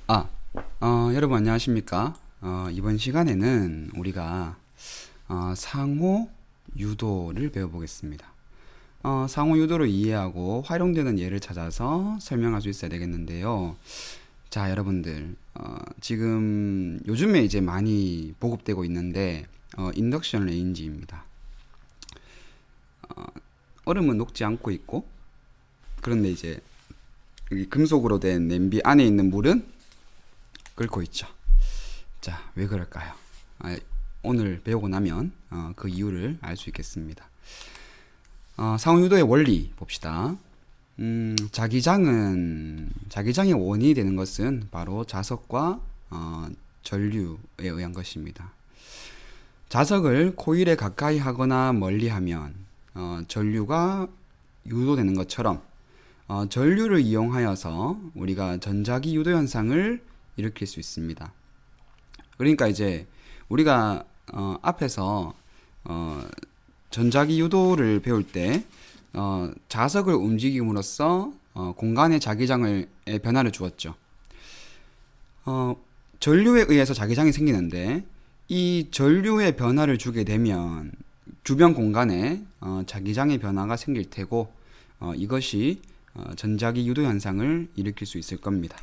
아, 여러분 안녕하십니까? 이번 시간에는 우리가 상호 유도를 배워보겠습니다. 상호 유도를 이해하고 활용되는 예를 찾아서 설명할 수 있어야 되겠는데요. 자, 여러분들, 지금 요즘에 이제 많이 보급되고 있는데, 인덕션 레인지입니다. 얼음은 녹지 않고 있고, 그런데 이제 이 금속으로 된 냄비 안에 있는 물은 끓고 있죠. 자, 왜 그럴까요? 오늘 배우고 나면 그 이유를 알 수 있겠습니다. 상호유도의 원리 봅시다. 자기장의 원인이 되는 것은 바로 자석과 전류에 의한 것입니다. 자석을 코일에 가까이 하거나 멀리 하면 전류가 유도되는 것처럼 전류를 이용하여서 우리가 전자기 유도 현상을 일으킬 수 있습니다. 그러니까 이제 우리가 앞에서 전자기 유도를 배울 때 자석을 움직임으로써 공간의 자기장의 변화를 주었죠. 전류에 의해서 자기장이 생기는데 이 전류의 변화를 주게 되면 주변 공간에 자기장의 변화가 생길 테고 이것이 전자기 유도 현상을 일으킬 수 있을 겁니다.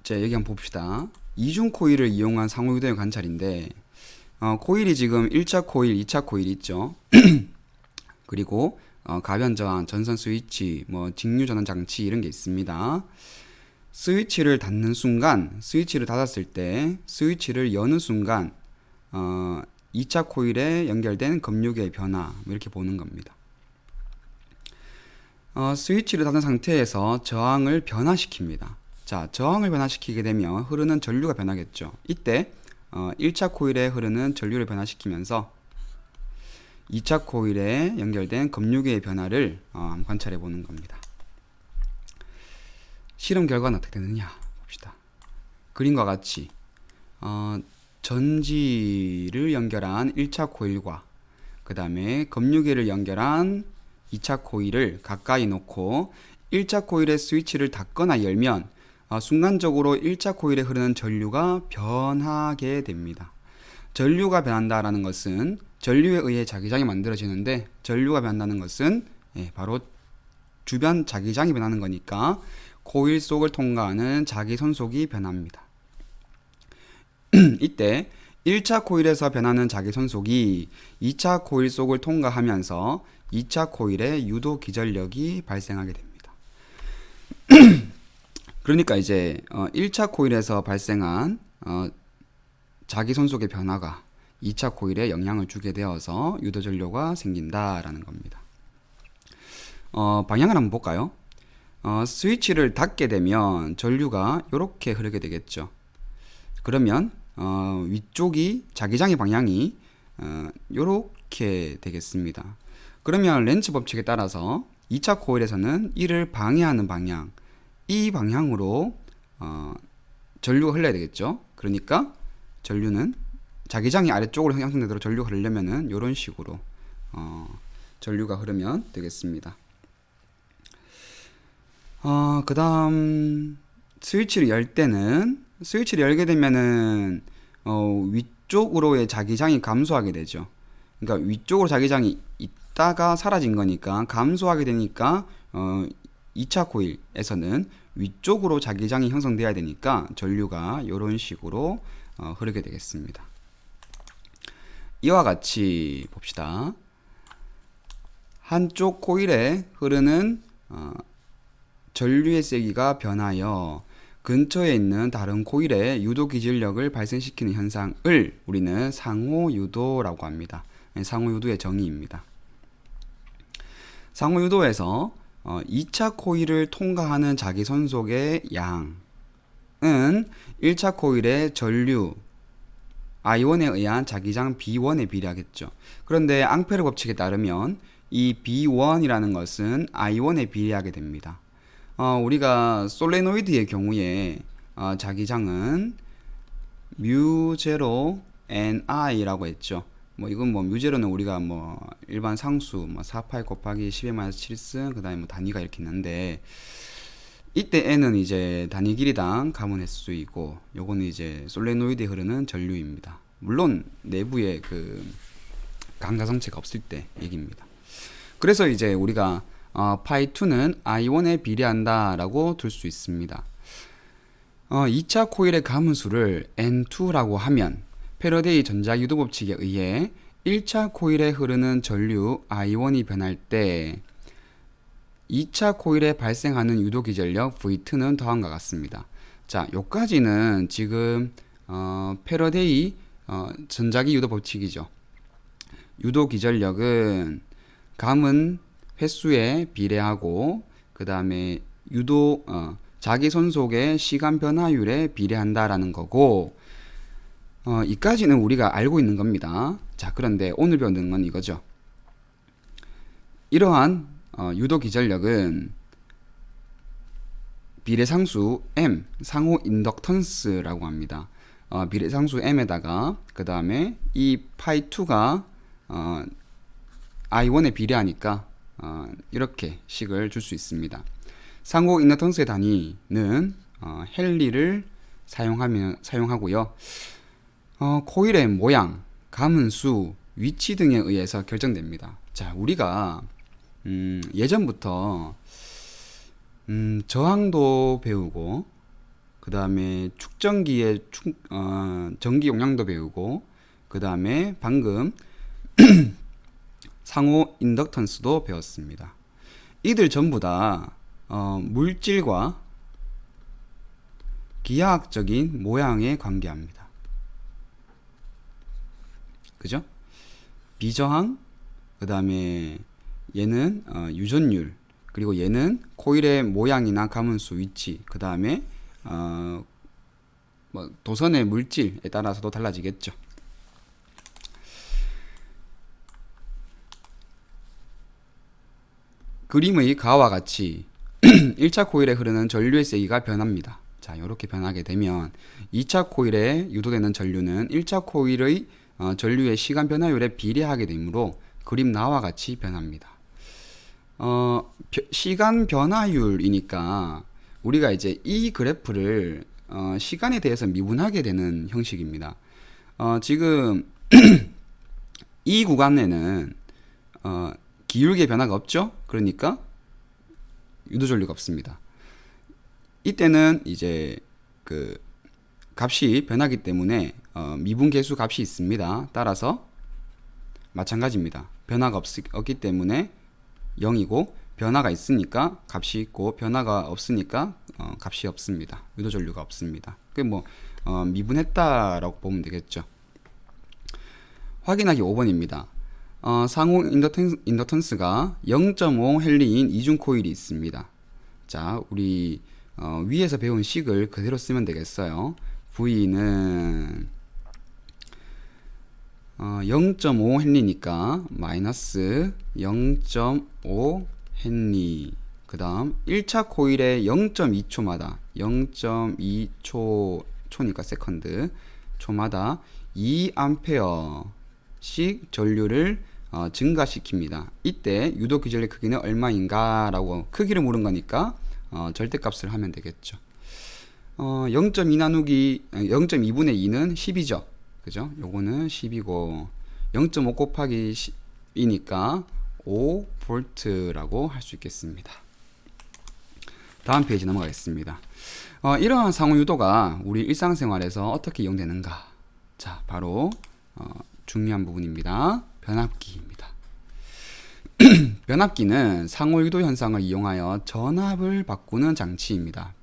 자, 여기 한번 봅시다. 이중 코일을 이용한 상호유도의 관찰인데 코일이 지금 1차 코일, 2차 코일 있죠. 그리고 가변 저항, 전선 스위치, 직류 전원 장치 이런 게 있습니다. 스위치를 닫는 순간, 스위치를 닫았을 때 스위치를 여는 순간 2차 코일에 연결된 급류계의 변화 이렇게 보는 겁니다. 스위치를 닫은 상태에서 저항을 변화시킵니다. 자, 저항을 변화시키게 되면 흐르는 전류가 변하겠죠. 이때 1차 코일에 흐르는 전류를 변화시키면서 2차 코일에 연결된 급류계의 변화를 관찰해 보는 겁니다. 실험 결과는 어떻게 되느냐 봅시다. 그림과 같이 전지를 연결한 1차 코일과 그 다음에 급류계를 연결한 2차 코일을 가까이 놓고 1차 코일의 스위치를 닫거나 열면 순간적으로 1차 코일에 흐르는 전류가 변하게 됩니다. 전류가 변한다라는 것은 전류에 의해 자기장이 만들어지는데 전류가 변한다는 것은 바로 주변 자기장이 변하는 거니까 코일 속을 통과하는 자기 손속이 변합니다. 이때 1차 코일에서 변하는 자기 손속이 2차 코일 속을 통과하면서 2차 코일에 유도 기전력이 발생하게 됩니다. 그러니까 이제 1차 코일에서 발생한 자기 손속의 변화가 2차 코일에 영향을 주게 되어서 유도 전류가 생긴다라는 겁니다. 방향을 한번 볼까요? 스위치를 닫게 되면 전류가 이렇게 흐르게 되겠죠. 그러면 위쪽이 자기장의 방향이 이렇게 되겠습니다. 그러면 렌츠 법칙에 따라서 2차 코일에서는 이를 방해하는 방향, 이 방향으로 전류가 흘러야 되겠죠. 그러니까 전류는 자기장이 아래쪽으로 형성되도록 전류가 흐르려면은 이런 식으로 전류가 흐르면 되겠습니다. 그 다음 스위치를 열 때는 스위치를 열게 되면은 위쪽으로의 자기장이 감소하게 되죠. 그러니까 위쪽으로 자기장이 있다가 사라진 거니까 감소하게 되니까 2차 코일에서는 위쪽으로 자기장이 형성돼야 되니까 전류가 이런 식으로 흐르게 되겠습니다. 이와 같이 봅시다. 한쪽 코일에 흐르는 전류의 세기가 변하여 근처에 있는 다른 코일에 유도 기전력을 발생시키는 현상을 우리는 상호유도라고 합니다. 상호유도의 정의입니다. 상호유도에서 2차 코일을 통과하는 자기 손속의 양은 1차 코일의 전류 I1에 의한 자기장 B1에 비례하겠죠. 그런데 앙페르 법칙에 따르면 이 B1이라는 것은 I1에 비례하게 됩니다. 우리가 솔레노이드의 경우에 자기장은 μ0 Ni라고 했죠. 뭐 이건 뭐 뮤제로는 우리가 뭐 일반 상수 뭐 4파이 곱하기 10의 마이너스 7승 그다음에 뭐 단위가 이렇게 있는데 이때 n은 이제 단위 길이당 가문 횟수이고 요거는 이제 솔레노이드에 흐르는 전류입니다. 물론 내부에 그 강자성체가 없을 때 얘기입니다. 그래서 이제 우리가 파이2는 I1에 비례한다라고 둘 수 있습니다. 2차 코일의 가문수를 N2라고 하면 패러데이 전자유도 법칙에 의해 1차 코일에 흐르는 전류 I1이 변할 때 2차 코일에 발생하는 유도 기전력 V2는 더함과 같습니다. 자, 요까지는 지금 패러데이 전자기 유도 법칙이죠. 유도 기전력은 감은 횟수에 비례하고 그 다음에 유도 자기 손속의 시간 변화율에 비례한다라는 거고 이까지는 우리가 알고 있는 겁니다. 자, 그런데 오늘 배우는 건 이거죠. 이러한 유도 기전력은 비례상수 M, 상호 인덕턴스라고 합니다. 비례상수 M에다가 그 다음에 이 파이2가 I1에 비례하니까 이렇게 식을 줄 수 있습니다. 상호 인덕턴스의 단위는 헨리를 사용하고요. 코일의 모양, 가문수, 위치 등에 의해서 결정됩니다. 자, 우리가 예전부터 저항도 배우고 그 다음에 축전기의 전기 용량도 배우고 그 다음에 방금 상호 인덕턴스도 배웠습니다. 이들 전부 다 물질과 기하학적인 모양에 관계합니다. 그죠? 비저항, 그 다음에 얘는 유전율, 그리고 얘는 코일의 모양이나 가문수, 위치, 그 다음에 뭐 도선의 물질에 따라서도 달라지겠죠. 그림의 가와 같이 1차 코일에 흐르는 전류의 세기가 변합니다. 자, 이렇게 변하게 되면 2차 코일에 유도되는 전류는 1차 코일의 전류의 시간 변화율에 비례하게 되므로 그림 나와 같이 변합니다. 시간 변화율이니까 우리가 이제 이 그래프를 시간에 대해서 미분하게 되는 형식입니다. 지금 이 구간에는 기울기의 변화가 없죠. 그러니까 유도전류가 없습니다. 이때는 이제 그 값이 변하기 때문에 미분 계수 값이 있습니다. 따라서 마찬가지입니다. 변화가 없기 때문에 0이고 변화가 있으니까 값이 있고 변화가 없으니까 값이 없습니다. 유도전류가 없습니다. 그게 뭐 미분했다라고 보면 되겠죠. 확인하기 5번입니다. 상호 인덕턴스가 0.5 헨리인 이중 코일이 있습니다. 자, 우리 위에서 배운 식을 그대로 쓰면 되겠어요. V는 0.5 헨리니까 마이너스 0.5 헨리. 그 다음 1차 코일의 0.2초마다 0.2초 초니까 세컨드 초마다 2암페어씩 전류를 증가시킵니다. 이때 유도 기전의 크기는 얼마인가 라고 크기를 물은 거니까 절대값을 하면 되겠죠. 0.2 나누기 0.2분의 2는 10이죠. 그죠? 요거는 10이고 0.5 곱하기 10이니까 5V라고 할 수 있겠습니다. 다음 페이지 넘어가겠습니다. 이러한 상호 유도가 우리 일상생활에서 어떻게 이용되는가? 자, 바로 중요한 부분입니다. 변압기입니다. 변압기는 상호 유도 현상을 이용하여 전압을 바꾸는 장치입니다.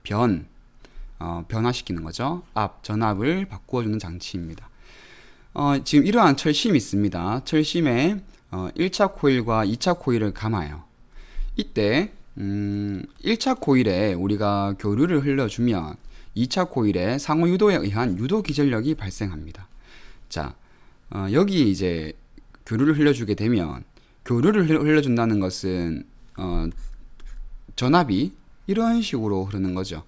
변화시키는 거죠. 전압을 바꾸어주는 장치입니다. 지금 이러한 철심이 있습니다. 철심에 1차 코일과 2차 코일을 감아요. 이때 1차 코일에 우리가 교류를 흘려주면 2차 코일에 상호 유도에 의한 유도 기전력이 발생합니다. 자, 여기 이제 교류를 흘려주게 되면 교류를 흘려준다는 것은 전압이 이런 식으로 흐르는 거죠.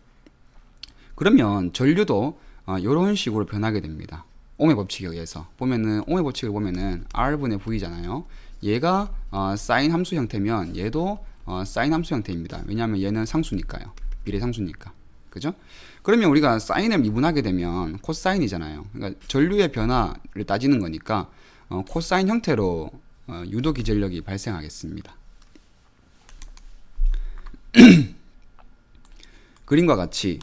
그러면 전류도 이런 식으로 변하게 됩니다. 옴의 법칙에 의해서 보면은 옴의 법칙을 보면은 R분의 V잖아요. 얘가 사인 함수 형태면 얘도 사인 함수 형태입니다. 왜냐하면 얘는 상수니까요. 비례상수니까. 그죠? 그러면 우리가 사인을 미분하게 되면 코사인이잖아요. 그러니까 전류의 변화를 따지는 거니까 코사인 형태로 유도 기전력이 발생하겠습니다. 그림과 같이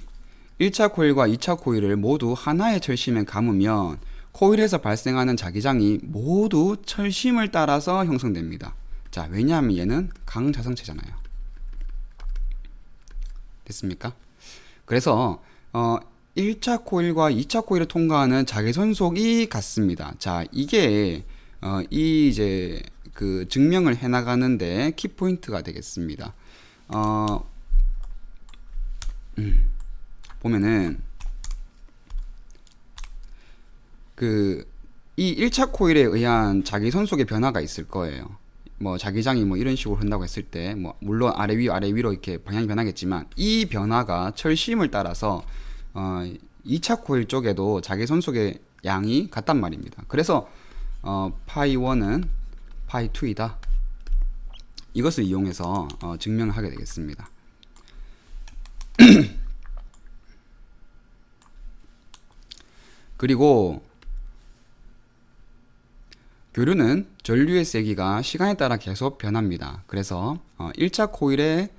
1차 코일과 2차 코일을 모두 하나의 철심에 감으면 코일에서 발생하는 자기장이 모두 철심을 따라서 형성됩니다. 자, 왜냐하면 얘는 강자성체잖아요. 됐습니까? 그래서 1차 코일과 2차 코일을 통과하는 자기선속이 같습니다. 자, 이게 이제 그 증명을 해나가는데 키포인트가 되겠습니다. 보면은 이 1차 코일에 의한 자기선속의 변화가 있을 거예요. 뭐 자기장이 뭐 이런 식으로 흔다고 했을 때 뭐 물론 아래 위로 이렇게 방향이 변하겠지만 이 변화가 철심을 따라서 2차 코일 쪽에도 자기선속의 양이 같단 말입니다. 그래서 파이 1은 파이 2이다. 이것을 이용해서 증명을 하게 되겠습니다. 그리고 교류는 전류의 세기가 시간에 따라 계속 변합니다. 그래서 1차 코일에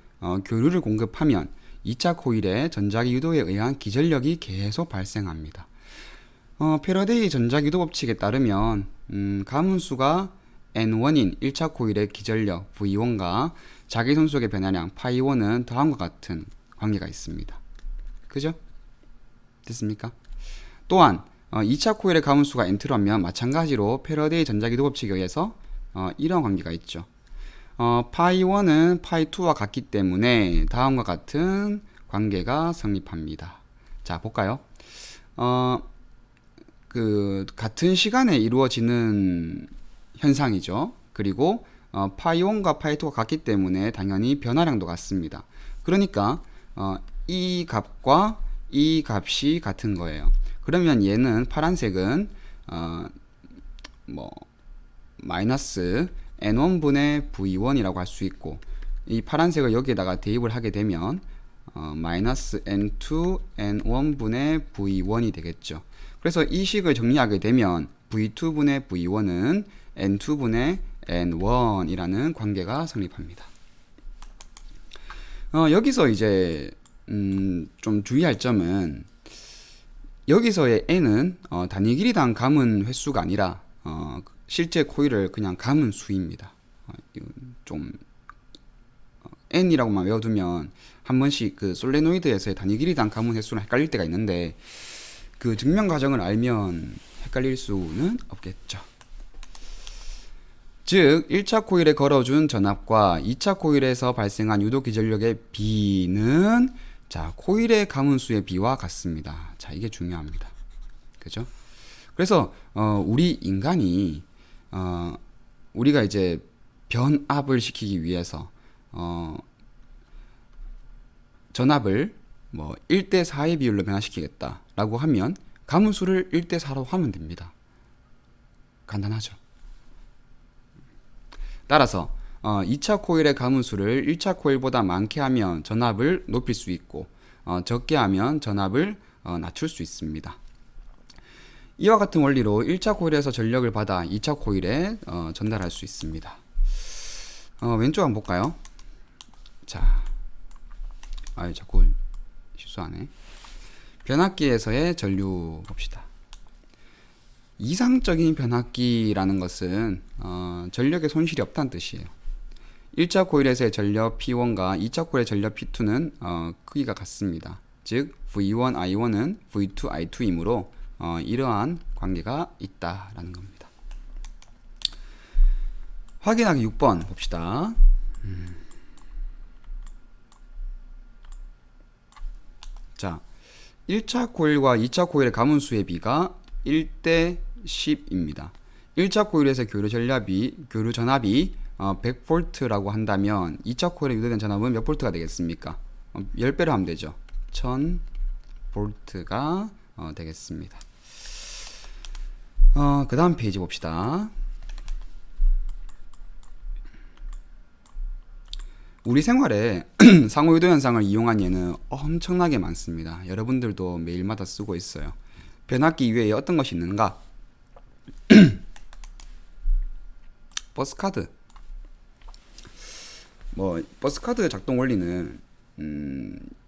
교류를 공급하면 2차 코일의 전자기 유도에 의한 기전력이 계속 발생합니다. 패러데이 전자기도 법칙에 따르면 가문수가 N1인 1차 코일의 기전력 V1과 자기선속의 변화량 파이1은 다음과 같은 관계가 있습니다. 그죠? 됐습니까? 또한 2차 코일의 가문수가 N2라면 마찬가지로 패러데이 전자기도 법칙에 의해서 이런 관계가 있죠. 파이1은 파이2와 같기 때문에 다음과 같은 관계가 성립합니다. 자, 볼까요? 같은 시간에 이루어지는 현상이죠. 그리고 파이1과 파이2가 같기 때문에 당연히 변화량도 같습니다. 그러니까 이 값과 이 값이 같은 거예요. 그러면 얘는 파란색은 마이너스 n1분의 v1이라고 할 수 있고, 이 파란색을 여기에다가 대입을 하게 되면 마이너스 n2 n1분의 v1이 되겠죠. 그래서 이 식을 정리하게 되면 v2분의 v1은 n2분의 n1이라는 관계가 성립합니다. 여기서 이제 좀 주의할 점은, 여기서의 n은 단위 길이당 감은 횟수가 아니라 실제 코일을 그냥 감은 수입니다. 좀 n이라고만 외워두면 한 번씩 그 솔레노이드에서의 단위 길이당 감은 횟수랑 헷갈릴 때가 있는데, 그 증명 과정을 알면 헷갈릴 수는 없겠죠. 즉 1차 코일에 걸어준 전압과 2차 코일에서 발생한 유도 기전력의 비는 자, 코일의 가문수의 비와 같습니다. 자, 이게 중요합니다. 그죠? 그래서 우리 인간이 우리가 이제 변압을 시키기 위해서 전압을 뭐 1대4의 비율로 변화시키겠다라고 하면 가문수를 1대4로 하면 됩니다. 간단하죠. 따라서 2차 코일의 가문수를 1차 코일보다 많게 하면 전압을 높일 수 있고 적게 하면 전압을 낮출 수 있습니다. 이와 같은 원리로 1차 코일에서 전력을 받아 2차 코일에 전달할 수 있습니다. 왼쪽 한번 볼까요? 자, 자꾸 실수하네. 변압기에서의 전류 봅시다. 이상적인 변압기라는 것은 전력의 손실이 없다는 뜻이에요. 1차 코일에서의 전력 P1과 2차 코일의 전력 P2는 크기가 같습니다. 즉 V1, I1은 V2, I2이므로 이러한 관계가 있다라는 겁니다. 확인하기 6번 봅시다. 자, 1차 코일과 2차 코일의 가문수의 비가 1대 10입니다. 1차 코일에서 교류 전압이 100V라고 한다면 2차 코일에 유도된 전압은 몇 볼트가 되겠습니까? 10배로 하면 되죠. 1000V가 되겠습니다. 그 다음 페이지 봅시다. 우리 생활에 상호유도 현상을 이용한 예는 엄청나게 많습니다. 여러분들도 매일마다 쓰고 있어요. 변압기 이외에 어떤 것이 있는가? 버스카드. 버스카드 작동 원리는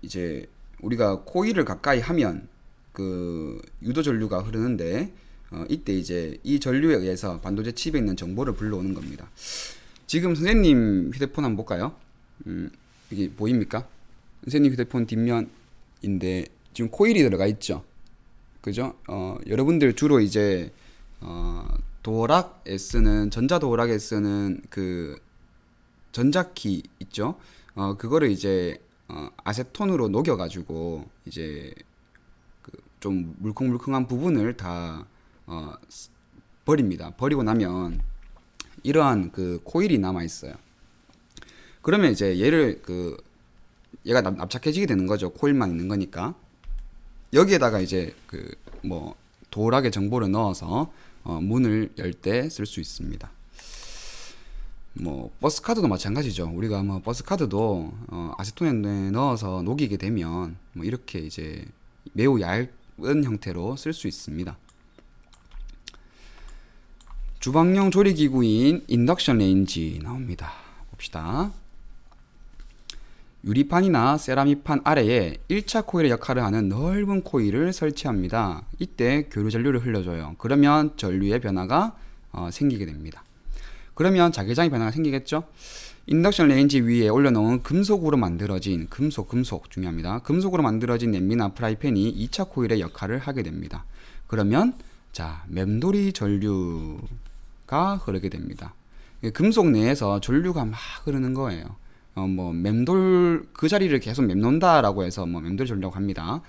이제 우리가 코일을 가까이 하면 그 유도 전류가 흐르는데 이때 이제 이 전류에 의해서 반도체 칩에 있는 정보를 불러오는 겁니다. 지금 선생님 휴대폰 한번 볼까요? 이게 보입니까? 선생님 휴대폰 뒷면인데 지금 코일이 들어가 있죠. 그죠? 여러분들 주로 이제 도어락에 쓰는 전자 도어락에 쓰는 그 전자키 있죠? 그거를 이제 아세톤으로 녹여가지고 이제 그 좀 물컹물컹한 부분을 다 버립니다. 버리고 나면 이러한 그 코일이 남아 있어요. 그러면 이제 얘가 납작해지게 되는 거죠. 코일만 있는 거니까. 여기에다가 이제 도어락의 정보를 넣어서 문을 열 때 쓸 수 있습니다. 버스카드도 마찬가지죠. 우리가 버스카드도 아세톤에 넣어서 녹이게 되면 이렇게 이제 매우 얇은 형태로 쓸 수 있습니다. 주방용 조리기구인 인덕션 레인지 나옵니다. 봅시다. 유리판이나 세라믹판 아래에 1차 코일의 역할을 하는 넓은 코일을 설치합니다. 이때 교류 전류를 흘려줘요. 그러면 전류의 변화가 생기게 됩니다. 그러면 자기장의 변화가 생기겠죠? 인덕션 레인지 위에 올려놓은 금속으로 만들어진 금속 중요합니다. 금속으로 만들어진 냄비나 프라이팬이 2차 코일의 역할을 하게 됩니다. 그러면 맴돌이 전류가 흐르게 됩니다. 금속 내에서 전류가 막 흐르는 거예요. 그 자리를 계속 맴돈다라고 해서 맴돌이 전류라고 합니다.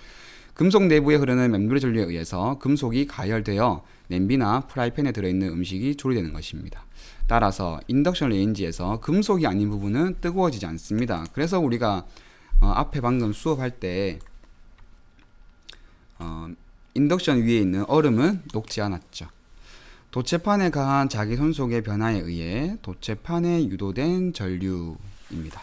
금속 내부에 흐르는 맴돌이 전류에 의해서 금속이 가열되어 냄비나 프라이팬에 들어있는 음식이 조리되는 것입니다. 따라서 인덕션 레인지에서 금속이 아닌 부분은 뜨거워지지 않습니다. 그래서 우리가 앞에 방금 수업할 때 인덕션 위에 있는 얼음은 녹지 않았죠. 도체판에 가한 자기 손속의 변화에 의해 도체판에 유도된 전류입니다.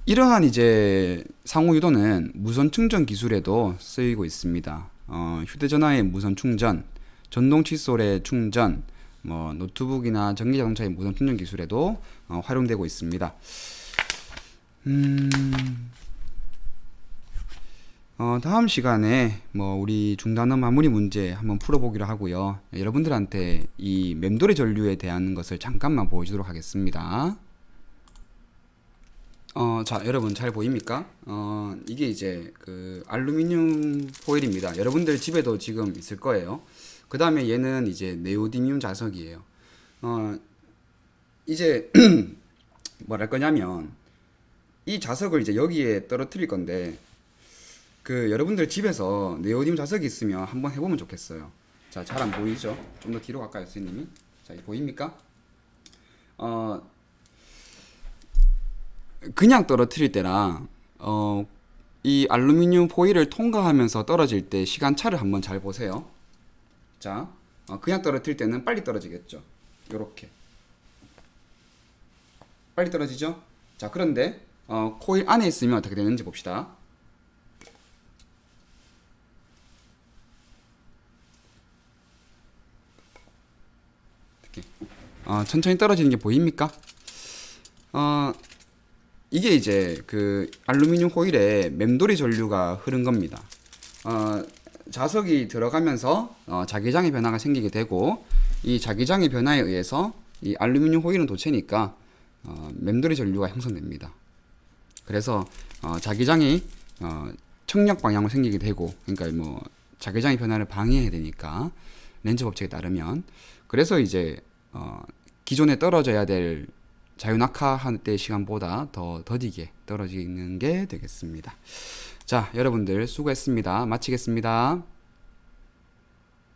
이러한 이제 상호 유도는 무선 충전 기술에도 쓰이고 있습니다. 휴대전화의 무선 충전, 전동 칫솔의 충전, 노트북이나 전기자동차의 무선 충전 기술에도 활용되고 있습니다. 다음 시간에 우리 중단어 마무리 문제 한번 풀어보기로 하고요. 여러분들한테 이 맴돌이 전류에 대한 것을 잠깐만 보여주도록 하겠습니다. 자, 여러분 잘 보입니까? 이게 이제 그 알루미늄 포일입니다. 여러분들 집에도 지금 있을 거예요. 그 다음에 얘는 이제 네오디뮴 자석이에요. 이제 뭘 할 거냐면 이 자석을 이제 여기에 떨어뜨릴 건데 여러분들 집에서 네오디뮴 자석이 있으면 한번 해보면 좋겠어요. 자, 잘 안 보이죠? 좀 더 뒤로 갈까요, 선생님이? 자, 보입니까? 그냥 떨어뜨릴 때랑 이 알루미늄 포일을 통과하면서 떨어질 때 시간차를 한번 잘 보세요. 자, 그냥 떨어뜨릴 때는 빨리 떨어지겠죠. 요렇게 빨리 떨어지죠. 자, 그런데 코일 안에 있으면 어떻게 되는지 봅시다. 천천히 떨어지는 게 보입니까? 이게 이제 그 알루미늄 호일에 맴돌이 전류가 흐른 겁니다. 자석이 들어가면서 자기장의 변화가 생기게 되고, 이 자기장의 변화에 의해서 이 알루미늄 호일은 도체니까 맴돌이 전류가 형성됩니다. 그래서 자기장이 청력 방향으로 생기게 되고, 그러니까 자기장의 변화를 방해해야 되니까 렌즈 법칙에 따르면, 그래서 이제 기존에 떨어져야 될 자유낙하할 때 시간보다 더 더디게 떨어지는 게 되겠습니다. 자, 여러분들 수고했습니다. 마치겠습니다.